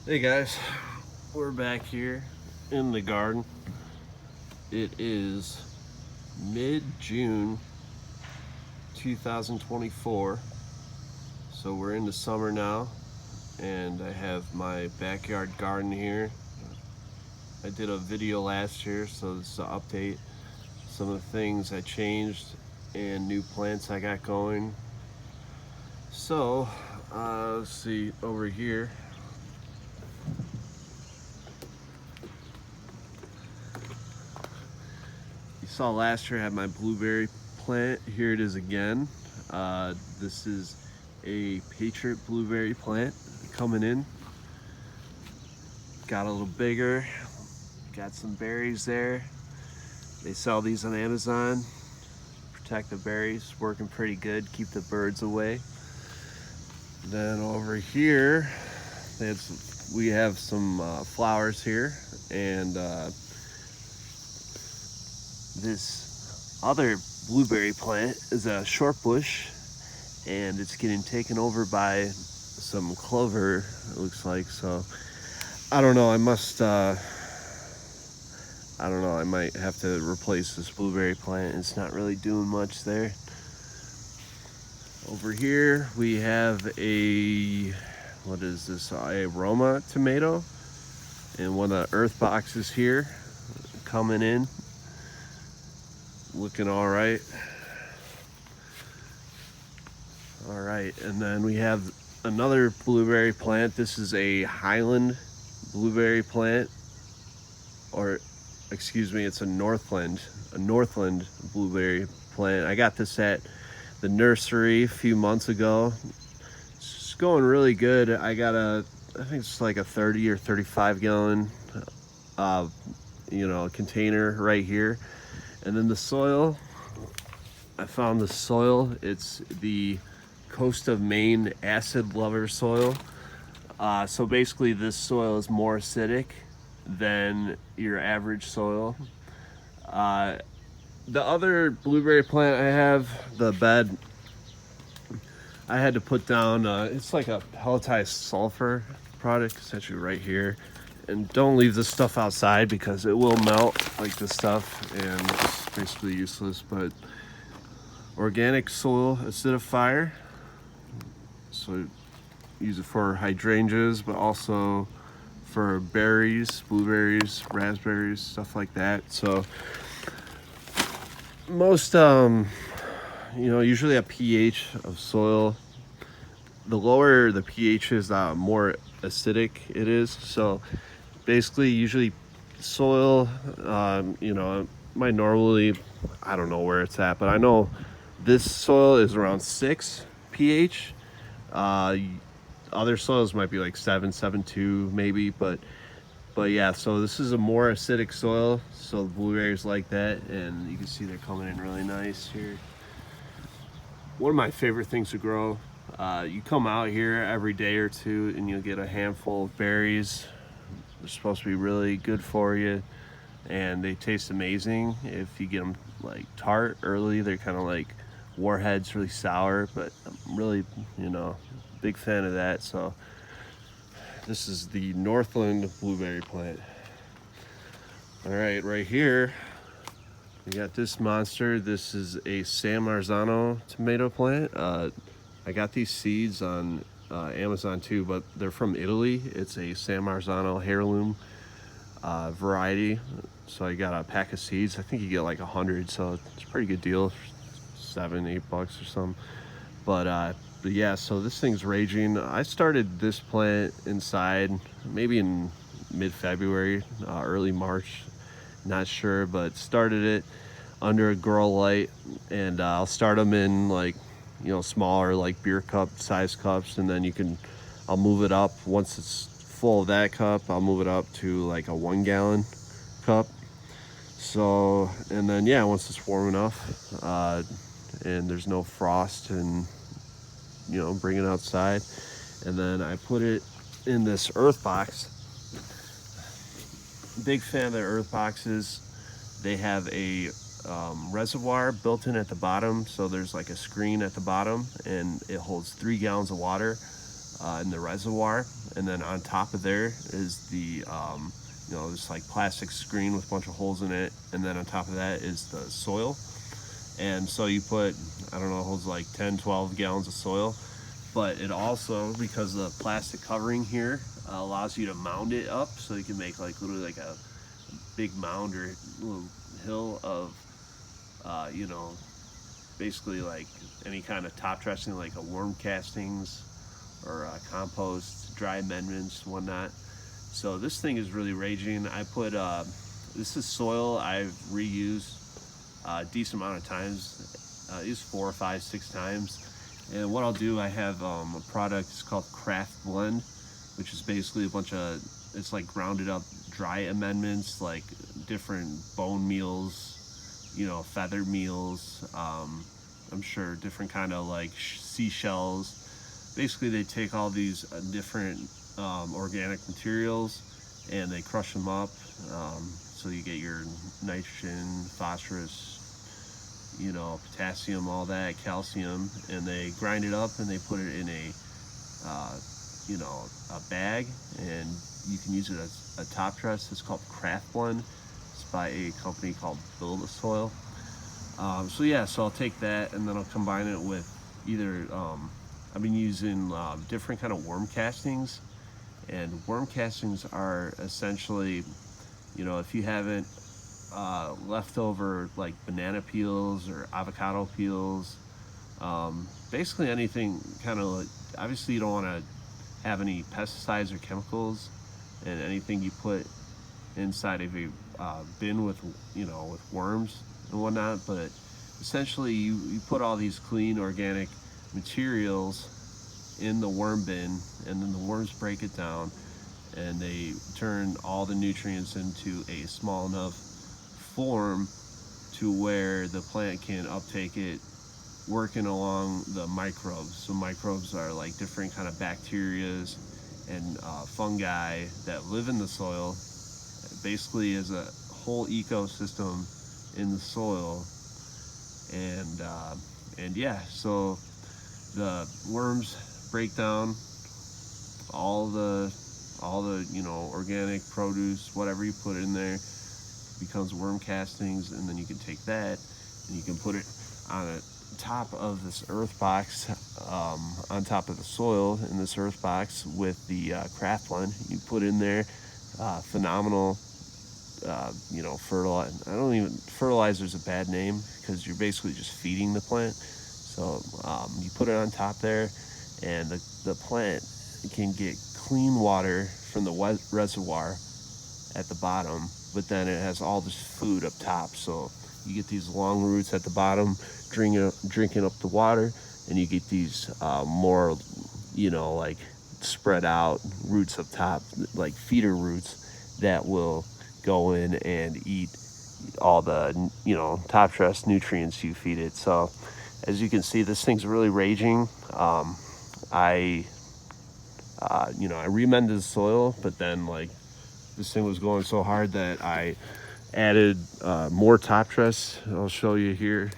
Hey guys, we're back here in the garden. It is mid-June 2024, so we're into summer now, and I have my backyard garden here. I did a video last year, so this is an update. Some of the things I changed and new plants I got going. So, let's see over here. You saw last year I had my blueberry plant. Here it is again. This is a Patriot blueberry plant coming in. Got a little bigger. Got some berries there. They sell these on Amazon. Protect the berries. Working pretty good. Keep the birds away. Then over here, we have some flowers here, and this other blueberry plant is a short bush, and it's getting taken over by some clover, it looks like. So I don't know, I don't know, I might have to replace this blueberry plant. It's not really doing much there. Over here we have what is this, a Roma tomato, and one of the Earthboxes here coming in, looking all right. All right, and then we have another blueberry plant. This is a Highland blueberry plant, or excuse me, it's a Northland blueberry plant. I got this at the nursery a few months ago. It's going really good. I think it's like a 30 or 35 gallon container right here. And then the soil, I found the soil. It's the Coast of Maine acid lover soil. So basically this soil is more acidic than your average soil. The other blueberry plant I have, the bed, I had to put down, it's like a pelletized sulfur product. It's actually right here. And don't leave this stuff outside because it will melt like this stuff, and it's basically useless. But organic soil acidifier, so use it for hydrangeas, but also for berries, blueberries, raspberries, stuff like that. So most usually a pH of soil, the lower the pH is, the more acidic it is. So basically, usually soil, might normally, I don't know where it's at, but I know this soil is around 6 pH. Other soils might be like 7.2 maybe, but yeah, so this is a more acidic soil, so the blueberries like that, and you can see they're coming in really nice here. One of my favorite things to grow, you come out here every day or two and you'll get a handful of berries. They're supposed to be really good for you, and they taste amazing. If you get them like tart early, they're kind of like warheads, really sour, but I'm really, big fan of that. So this is the Northland blueberry plant. All right, right here we got this monster. This is a San Marzano tomato plant. I got these seeds on Amazon too, but they're from Italy. It's a San Marzano heirloom variety. So I got a pack of seeds. I think you get like 100, so it's a pretty good deal, $7-8 or something. But yeah, so this thing's raging. I started this plant inside maybe in mid-February, early March, not sure, but started it under a grow light, and I'll start them in like smaller, like beer cup size cups, and then I'll move it up. Once it's full of that cup, I'll move it up to like a 1 gallon cup. So, and then yeah, once it's warm enough, and there's no frost, and bring it outside, and then I put it in this earth box. Big fan of the earth boxes. They have a reservoir built in at the bottom, so there's like a screen at the bottom, and it holds 3 gallons of water. in the reservoir, and then on top of there is the this like plastic screen with a bunch of holes in it, and then on top of that is the soil. And so you put, I don't know, holds like 10, 12 gallons of soil, but it also, because the plastic covering here allows you to mound it up, so you can make like literally like a big mound or little hill of basically like any kind of top dressing, like a worm castings or compost, dry amendments, whatnot. So this thing is really raging. I put this is soil I've reused a decent amount of times. Used 4, 5, 6 times. And what I'll do, I have a product, it's called Craft Blend, which is basically a bunch of, it's like grounded up dry amendments, like different bone meals, feather meals, I'm sure different kind of like seashells. Basically they take all these different organic materials and they crush them up, so you get your nitrogen, phosphorus, potassium, all that, calcium, and they grind it up and they put it in a bag, and you can use it as a top dress. It's called Craft Blend. It's by a company called Build a Soil. So I'll take that and then I'll combine it with either, I've been using different kind of worm castings, and worm castings are essentially, if you haven't leftover like banana peels or avocado peels, basically anything kind of like, obviously you don't want to have any pesticides or chemicals, and anything you put inside of a bin with worms and whatnot. But essentially you put all these clean organic materials in the worm bin, and then the worms break it down and they turn all the nutrients into a small enough form to where the plant can uptake it, working along the microbes. So microbes are like different kind of bacterias and fungi that live in the soil. Basically is a whole ecosystem in the soil, and yeah, so the worms break down all the organic produce, whatever you put in there becomes worm castings, and then you can take that and you can put it on the top of this earth box, on top of the soil in this earth box with the Craft Blend. You put in there phenomenal fertilizer's a bad name because you're basically just feeding the plant. So you put it on top there, and the plant can get clean water from the reservoir at the bottom, but then it has all this food up top. So you get these long roots at the bottom drinking up the water, and you get these more like spread out roots up top, like feeder roots that will go in and eat all the top dress nutrients you feed it. So as you can see, this thing's really raging. I remended the soil, but then like this thing was going so hard that I added more top dress. I'll show you here.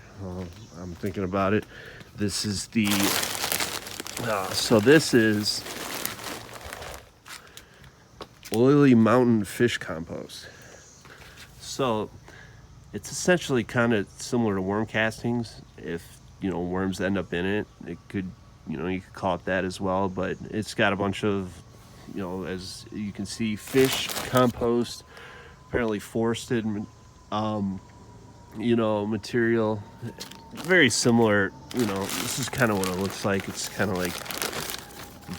I'm thinking about it. This is the this is oily mountain fish compost. So it's essentially kind of similar to worm castings. If worms end up in it, it could, you could call it that as well. But it's got a bunch of, as you can see, fish compost, apparently forested, material. Very similar. This is kind of what it looks like. It's kind of like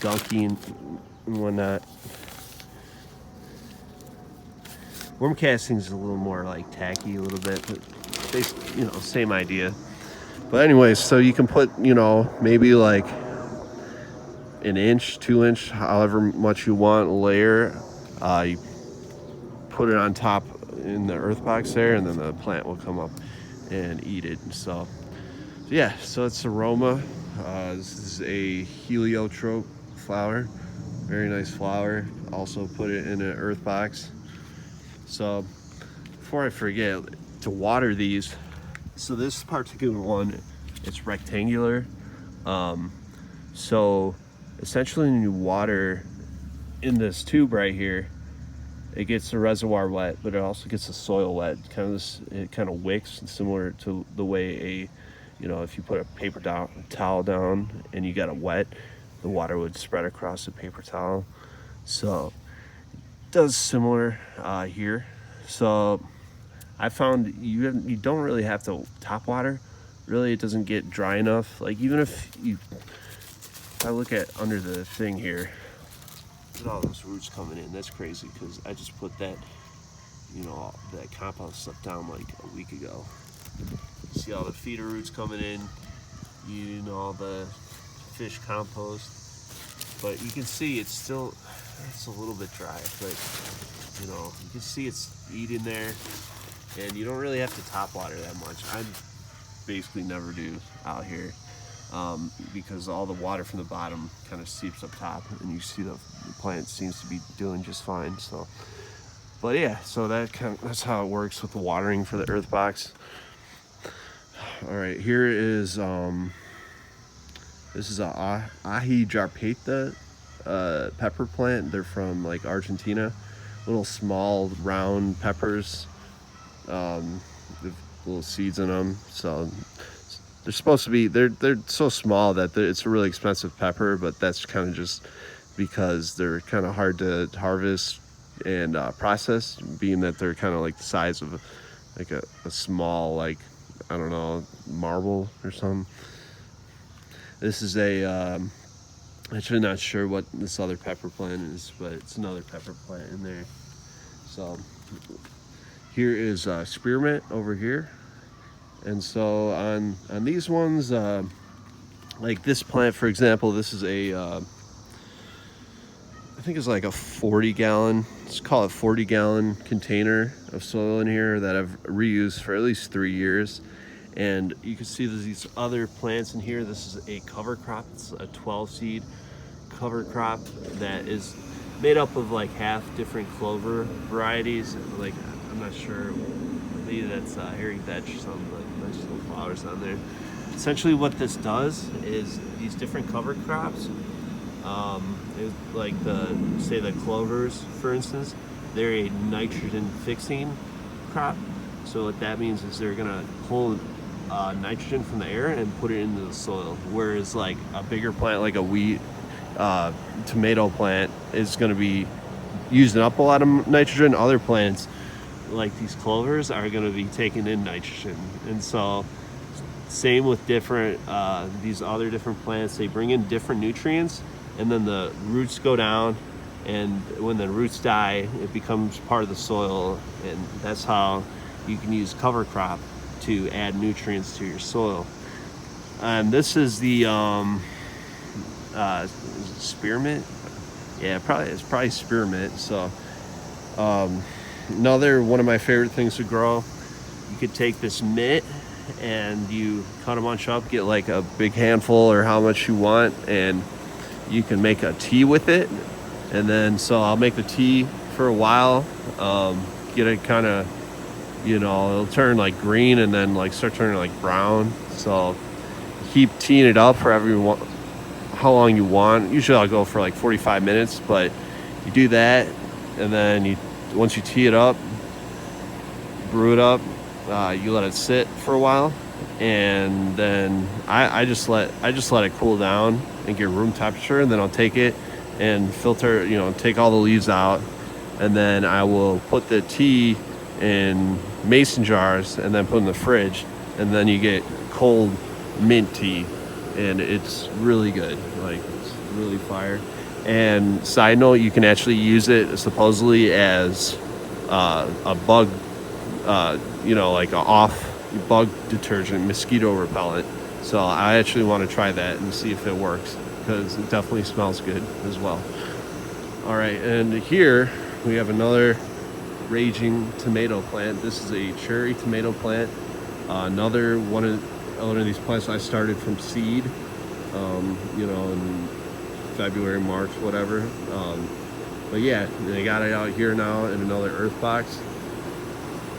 gunky and whatnot. Worm casting is a little more like tacky, a little bit, but basically, same idea. But anyways, so you can put, maybe like an inch, 2 inch, however much you want layer. You put it on top in the earth box there, and then the plant will come up and eat it. So yeah, so it's aroma. This is a heliotrope flower, very nice flower. Also put it in an earth box. So before I forget, to water these, so this particular one, it's rectangular. So essentially when you water in this tube right here, it gets the reservoir wet, but it also gets the soil wet. It kind of wicks, similar to the way if you put a paper towel down and you got it wet, the water would spread across the paper towel. So it does similar here. So I found you don't really have to top water. Really, it doesn't get dry enough. Like even if I look at under the thing here, look at all those roots coming in. That's crazy because I just put that that compost stuff down like a week ago. You see all the feeder roots coming in. All the fish compost. But you can see it's a little bit dry, but you can see it's eating there, and you don't really have to top water that much. I basically never do out here because all the water from the bottom kind of seeps up top, and you see the plant seems to be doing just fine. So, but yeah, so that's how it works with the watering for the Earthbox. All right, here is this is a ají jarpeta pepper plant. They're from like Argentina. Little small round peppers with little seeds in them. So they're supposed to be they're so small that it's a really expensive pepper, but that's kind of just because they're kind of hard to harvest and process, being that they're kind of like the size of like a small, like, I don't know, marble or something. This is I'm actually not sure what this other pepper plant is, but it's another pepper plant in there. So here is spearmint over here. And so on these ones, like this plant, for example, this is I think it's like a 40-gallon, let's call it 40-gallon container of soil in here that I've reused for at least 3 years. And you can see there's these other plants in here. This is a cover crop. It's a 12-seed cover crop that is made up of like half different clover varieties. Like, I'm not sure, maybe that's hairy vetch or something, like nice little flowers on there. Essentially what this does is these different cover crops, like the clovers, for instance, they're a nitrogen fixing crop. So what that means is they're gonna pull nitrogen from the air and put it into the soil. Whereas like a bigger plant, like a wheat, tomato plant, is gonna be using up a lot of nitrogen. Other plants, like these clovers, are gonna be taking in nitrogen. And so same with different, these other different plants, they bring in different nutrients, and then the roots go down, and when the roots die, it becomes part of the soil, and that's how you can use cover crop to add nutrients to your soil. And this is the spearmint. Yeah, it's probably spearmint. So another one of my favorite things to grow. You could take this mint and you cut a bunch up, get like a big handful or how much you want, and you can make a tea with it. And then so I'll make the tea for a while, get it kind of, it'll turn like green and then like start turning like brown. So keep teeing it up for how long you want. Usually I'll go for like 45 minutes, but you do that, and then once you tee it up, brew it up, you let it sit for a while, and then I just let it cool down and get room temperature, and then I'll take it and filter, take all the leaves out, and then I will put the tea in mason jars and then put in the fridge, and then you get cold mint tea, and it's really good. Like, it's really fire. And side note, you can actually use it supposedly as a bug, like a off bug detergent, mosquito repellent. So I actually want to try that and see if it works, because it definitely smells good as well. All right, and here we have another raging tomato plant. This is a cherry tomato plant. Another one of these plants I started from seed, in February, March, whatever. But yeah, they got it out here now in another Earthbox.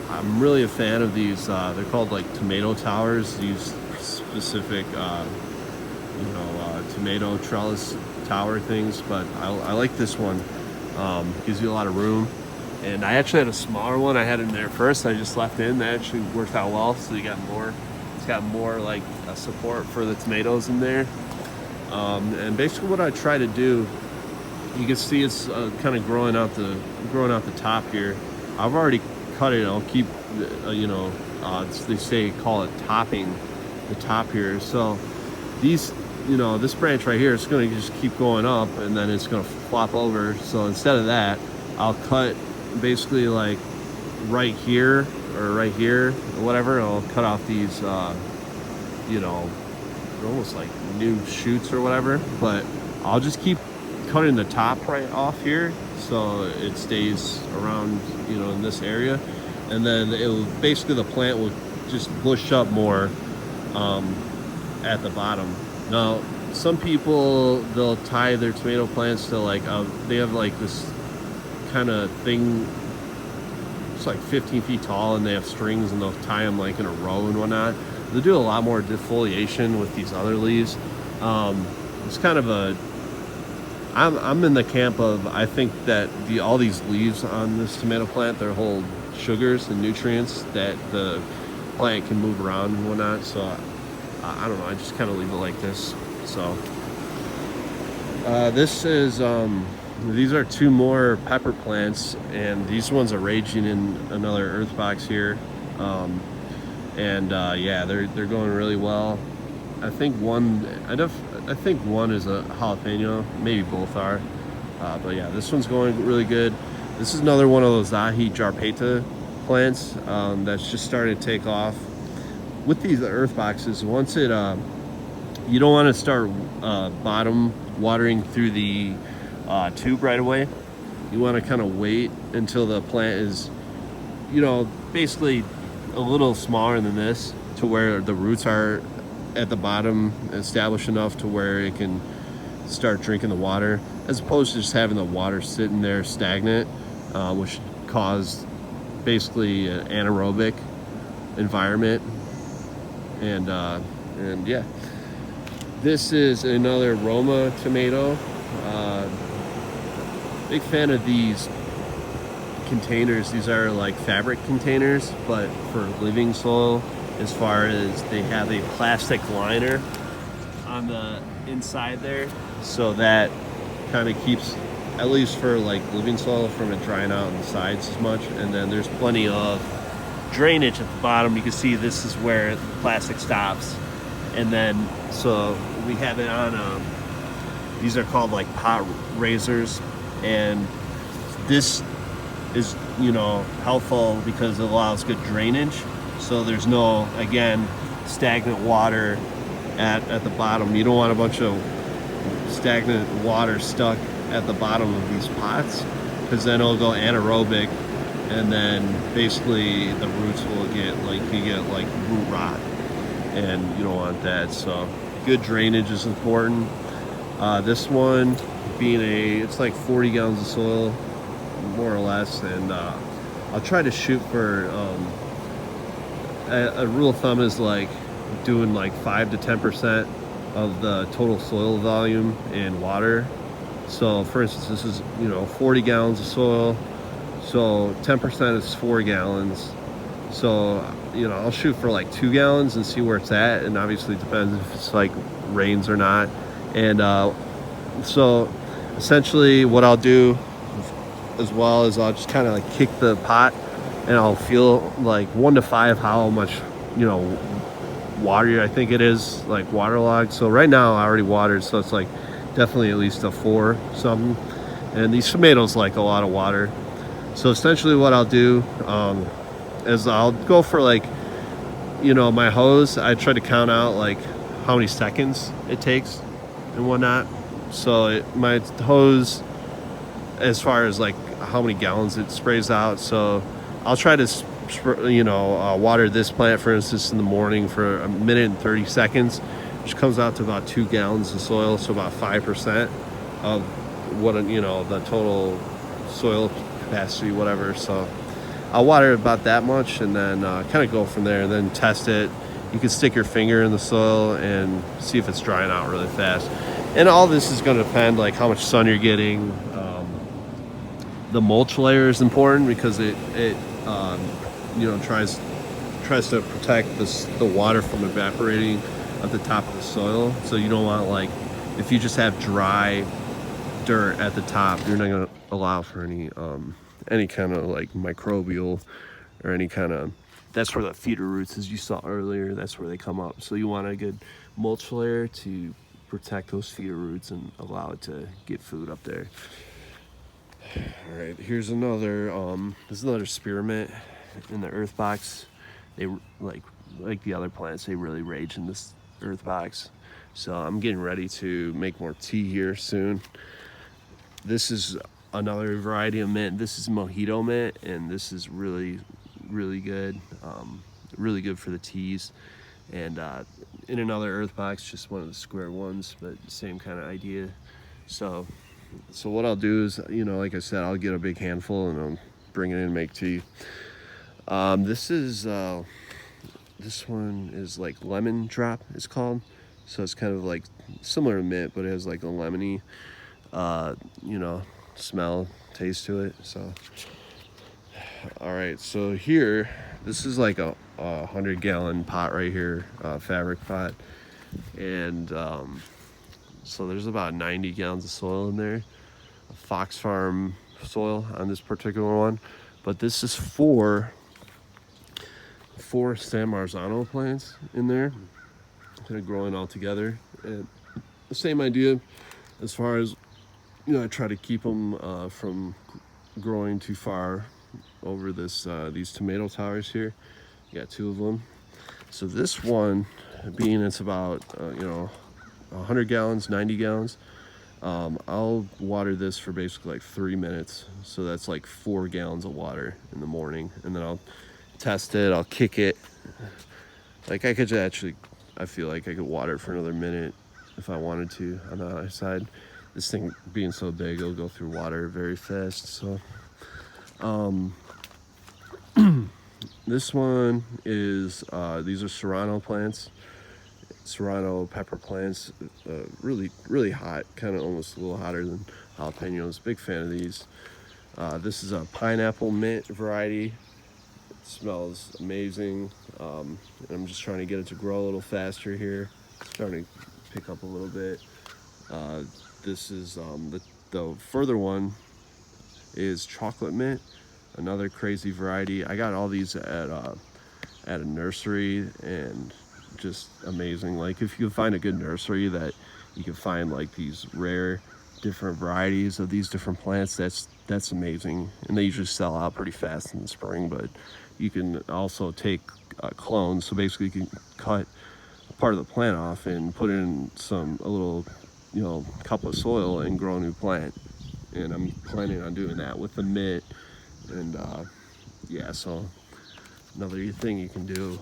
I'm really a fan of these. They're called like tomato towers. These specific, tomato trellis tower things, but I like this one. Gives you a lot of room. And I actually had a smaller one I had in there first. I just left in. That actually worked out well. So you got more. It's got more like support for the tomatoes in there. And basically, what I try to do, you can see it's kind of growing out the top here. I've already cut it. I'll keep, they say call it topping the top here. So these, this branch right here, it's going to just keep going up, and then it's going to flop over. So instead of that, I'll cut basically like right here or right here or whatever. I'll cut off these they're almost like new shoots or whatever, but I'll just keep cutting the top right off here so it stays around in this area, and then it'll basically, the plant will just bush up more at the bottom. Now some people, they'll tie their tomato plants to like they have like this kind of thing. It's like 15 feet tall, and they have strings, and they'll tie them like in a row and whatnot. They do a lot more defoliation with these other leaves. It's kind of a, I'm in the camp of, I think that all these leaves on this tomato plant, they hold sugars and nutrients that the plant can move around and whatnot. So I don't know, I just kind of leave it like this. So this is these are two more pepper plants, and these ones are raging in another earth box here. Yeah, they're going really well. I think one is a jalapeno, maybe both are. But yeah, this one's going really good. This is another one of those ahi jarpeta plants that's just starting to take off. With these earth boxes, once it you don't want to start bottom watering through the tube right away. You want to kind of wait until the plant is, basically a little smaller than this, to where the roots are at the bottom established enough to where it can start drinking the water, as opposed to just having the water sitting there stagnant, which caused basically an anaerobic environment. And yeah, this is another Roma tomato. Big fan of these containers. These are like fabric containers, but for living soil, as far as they have a plastic liner on the inside there, so that kind of keeps, at least for like living soil, from it drying out on the sides as much. And then there's plenty of drainage at the bottom. You can see this is where the plastic stops, and then so we have it on these are called like pot raisers, and this is helpful because it allows good drainage, so there's no, again, stagnant water at the bottom. You don't want a bunch of stagnant water stuck at the bottom of these pots, because then it'll go anaerobic, and then basically the roots will get like root rot, and you don't want that. So good drainage is important. This one being it's like 40 gallons of soil, more or less, and I'll try to shoot for a rule of thumb is like doing like 5 to 10% of the total soil volume in water. So for instance, this is 40 gallons of soil, so 10% is 4 gallons. So I'll shoot for like 2 gallons and see where it's at, and obviously it depends if it's like rains or not. And so essentially what I'll do as well is I'll just kind of like kick the pot, and I'll feel like 1 to 5 how much water I think it is, like waterlogged. So right now I already watered, so it's like definitely at least a 4 something, and these tomatoes like a lot of water. So essentially what I'll do is I'll go for like my hose, I try to count out like how many seconds it takes and whatnot. So my hose, as far as like how many gallons it sprays out, so I'll try to water this plant, for instance, in the morning for 1 minute and 30 seconds, which comes out to about 2 gallons of soil, so about 5% of what the total soil capacity, whatever. So I'll water about that much, and then kind of go from there, and then test it. You can stick your finger in the soil and see if it's drying out really fast. And all this is going to depend like how much sun you're getting. The mulch layer is important because it you know tries to protect the water from evaporating at the top of the soil. So you don't want, like, if you just have dry dirt at the top, you're not going to allow for any kind of like microbial or any kind of, that's where the feeder roots, as you saw earlier, that's where they come up. So you want a good mulch layer to protect those feeder roots and allow it to get food up there. All right, here's another this is another spearmint in the earth box. They like the other plants, they really rage in this earth box. So I'm getting ready to make more tea here soon. This is another variety of mint. This is mojito mint, and this is really good. Really good for the teas. And in another earth box, just one of the square ones, but same kind of idea. So what I'll do is, you know, like I said, I'll get a big handful and I'll bring it in and make tea. This one is like lemon drop, it's called. So it's kind of like similar to mint, but it has like a lemony, you know, smell, taste to it. So, all right, so here, this is like a 100-gallon pot right here, fabric pot. And so there's about 90 gallons of soil in there, a Fox Farm soil on this particular one. But this is four San Marzano plants in there, kind of growing all together. And the same idea as far as, you know, I try to keep them from growing too far over this these tomato towers here. You got two of them. So this one, being it's about you know, 100 gallons, 90 gallons, I'll water this for basically like 3 minutes. So that's like 4 gallons of water in the morning, and then I'll test it, I'll kick it. Like I could actually, I feel like I could water it for another minute if I wanted to on the other side. This thing being so big, it'll go through water very fast. So this one is these are serrano plants, serrano pepper plants. Really hot, kind of almost a little hotter than jalapenos. Big fan of these. This is a pineapple mint variety. It smells amazing. And I'm just trying to get it to grow a little faster here. It's starting to pick up a little bit. This is the further one is chocolate mint, another crazy variety. I got all these at a nursery, and just amazing. Like if you can find a good nursery that you can find like these rare different varieties of these different plants, that's amazing. And they usually sell out pretty fast in the spring. But you can also take clones, so basically you can cut part of the plant off and put in a little, you know, cup of soil and grow a new plant. And I'm planning on doing that with the mint. And yeah, so another thing you can do.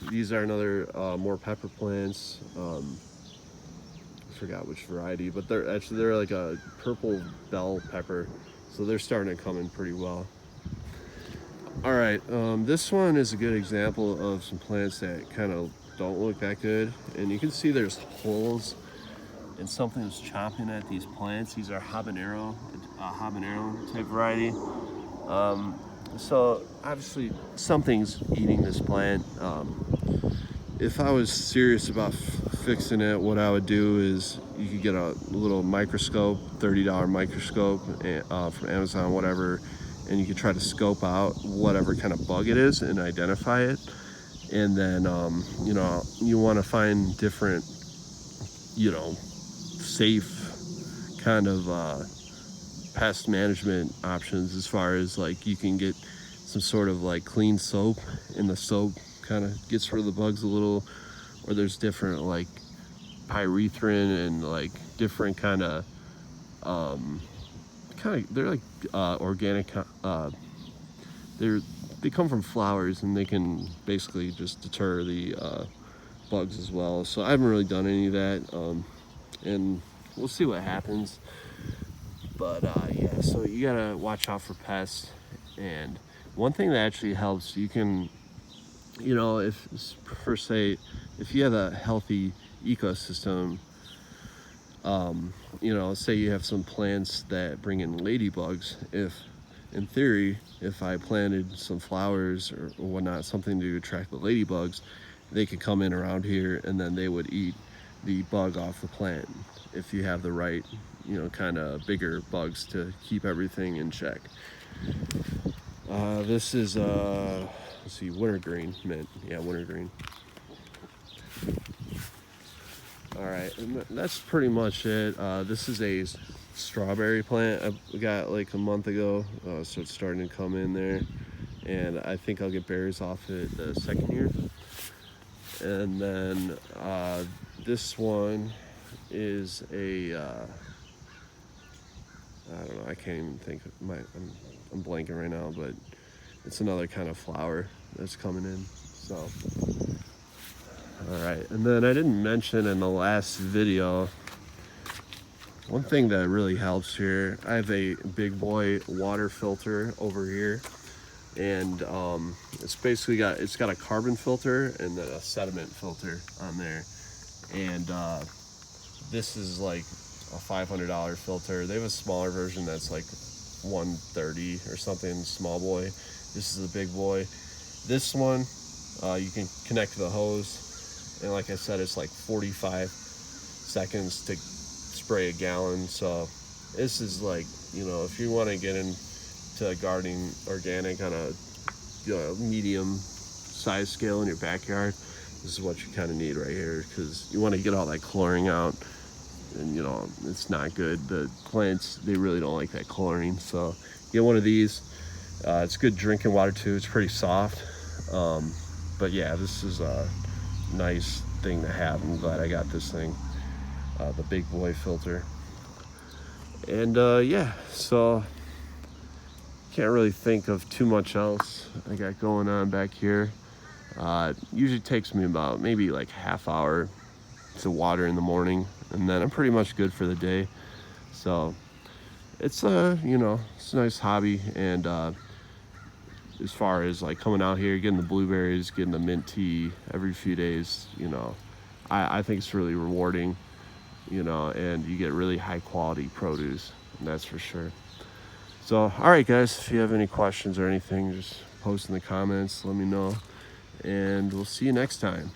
These are another more pepper plants. I forgot which variety, but they're like a purple bell pepper, so they're starting to come in pretty well. All right, this one is a good example of some plants that kind of don't look that good, and you can see there's holes and something is chomping at these plants. These are habanero type variety. So obviously something's eating this plant. If I was serious about fixing it, what I would do is you could get a little microscope, $30 microscope from Amazon, whatever, and you could try to scope out whatever kind of bug it is and identify it. And then you know, you want to find different, you know, safe kind of pest management options, as far as like you can get some sort of like clean soap, and the soap kind of gets rid of the bugs a little, or there's different like pyrethrin and like different kind of they're like organic, they come from flowers, and they can basically just deter the bugs as well. So I haven't really done any of that, and we'll see what happens. But yeah, so you gotta watch out for pests. And one thing that actually helps, you can, you know, if you have a healthy ecosystem, You know, say you have some plants that bring in ladybugs. If, in theory, if I planted some flowers or whatnot, something to attract the ladybugs, they could come in around here and then they would eat the bug off the plant if you have the right, you know, kind of bigger bugs to keep everything in check. This is, let's see, wintergreen mint. Yeah, wintergreen. All right, and that's pretty much it. This is a strawberry plant I got like a month ago, so it's starting to come in there, and I think I'll get berries off it the second year. And then this one is a I don't know, I can't even think of I'm blanking right now, but it's another kind of flower that's coming in. So all right, and then I didn't mention in the last video, one thing that really helps here, I have a big boy water filter over here, and it's basically got a carbon filter and then a sediment filter on there, and this is like a $500 filter. They have a smaller version that's like $130 or something, small boy. This is a big boy. This one you can connect to the hose, and like I said, it's like 45 seconds to spray a gallon. So this is like, you know, if you want to get into gardening organic on a, you know, medium size scale in your backyard, this is what you kind of need right here, because you want to get all that chlorine out, and you know, it's not good. The plants, they really don't like that chlorine, so get one of these. It's good drinking water too. It's pretty soft, but yeah, this is a nice thing to have. I'm glad I got this thing, the big boy filter. And yeah, so can't really think of too much else I got going on back here. Usually takes me about maybe like half hour to water in the morning, and then I'm pretty much good for the day. So it's you know, it's a nice hobby. And as far as like coming out here, getting the blueberries, getting the mint tea every few days, you know, I think it's really rewarding, you know, and you get really high quality produce, and that's for sure. So, all right, guys, if you have any questions or anything, just post in the comments, let me know, and we'll see you next time.